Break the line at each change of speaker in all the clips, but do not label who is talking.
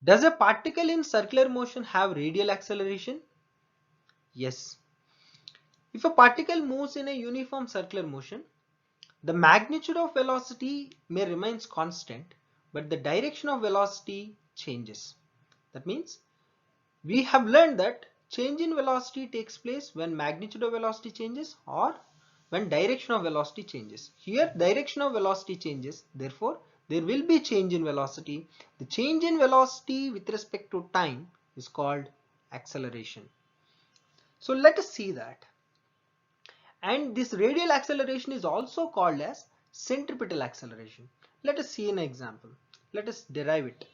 Does a particle in circular motion have radial acceleration? Yes. If a particle moves in a uniform circular motion, the magnitude of velocity may remain constant, but the direction of velocity changes. That means we have learned that change in velocity takes place when magnitude of velocity changes or when direction of velocity changes. Here direction of velocity changes, therefore there will be change in velocity. The change in velocity with respect to time is called acceleration. So let us see that. And this radial acceleration is also called as centripetal acceleration. Let us see an example. Let us derive it.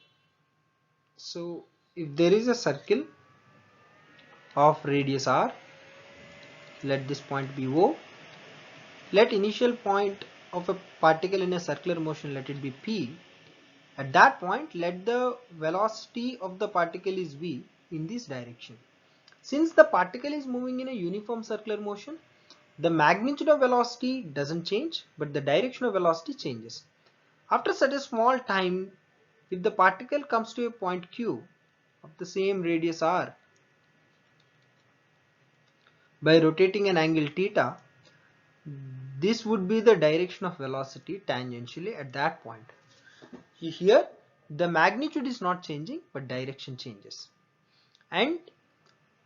So if there is a circle of radius r, let this point be O. Let initial point of a particle in a circular motion, let it be P. At that point, let the velocity of the particle is V in this direction. Since the particle is moving in a uniform circular motion, the magnitude of velocity doesn't change, but the direction of velocity changes. After such a small time, if the particle comes to a point Q of the same radius r by rotating an angle theta, this would be the direction of velocity tangentially at that point. Here the magnitude is not changing, but direction changes. And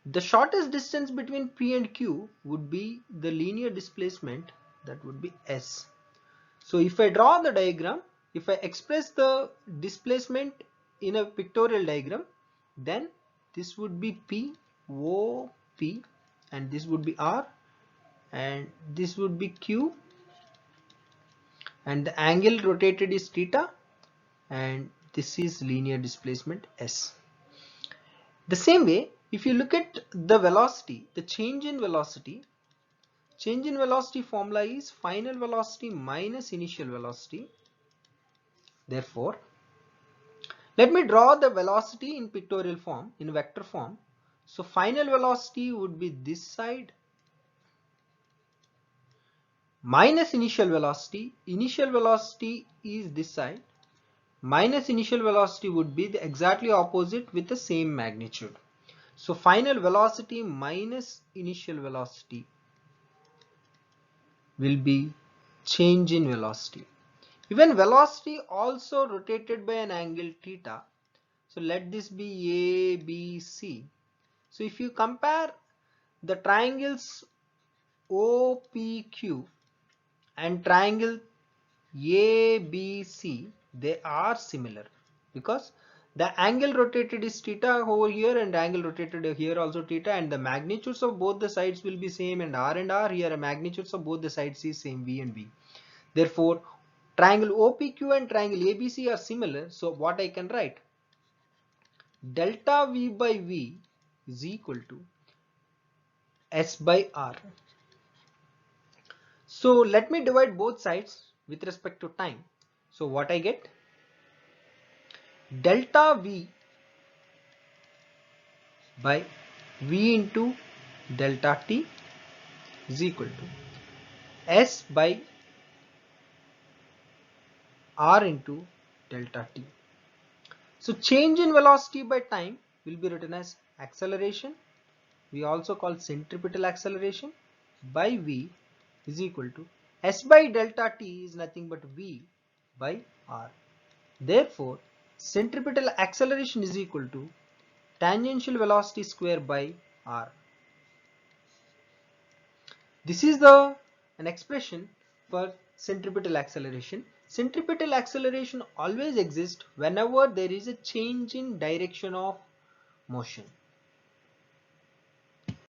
the shortest distance between P and Q would be the linear displacement, that would be S. So if I draw the diagram, if I express the displacement in a pictorial diagram, then this would be P, O, P, and this would be R, and this would be Q, and the angle rotated is theta, and this is linear displacement S. The same way, if you look at the velocity, the change in velocity formula is final velocity minus initial velocity. Therefore, let me draw the velocity in pictorial form, in vector form. So final velocity would be this side minus initial velocity. Initial velocity is this side. Minus initial velocity would be the exactly opposite with the same magnitude. So final velocity minus initial velocity will be change in velocity. Even velocity also rotated by an angle theta. So let this be A, B, C. So if you compare the triangles OPQ and triangle ABC, they are similar because the angle rotated is theta over here and angle rotated here also theta, and the magnitudes of both the sides will be same, and R here, the magnitudes of both the sides is same, V and V. Therefore, triangle OPQ and triangle ABC are similar. So what I can write? Delta V by V is equal to S by R. So let me divide both sides with respect to time. So what I get? Delta V by V into delta T is equal to S by R into delta T. So change in velocity by time will be written as acceleration. We also call centripetal acceleration by V is equal to S by delta T is nothing but V by R. Therefore, centripetal acceleration is equal to tangential velocity square by R. This is an expression for centripetal acceleration. Centripetal acceleration always exists whenever there is a change in direction of motion.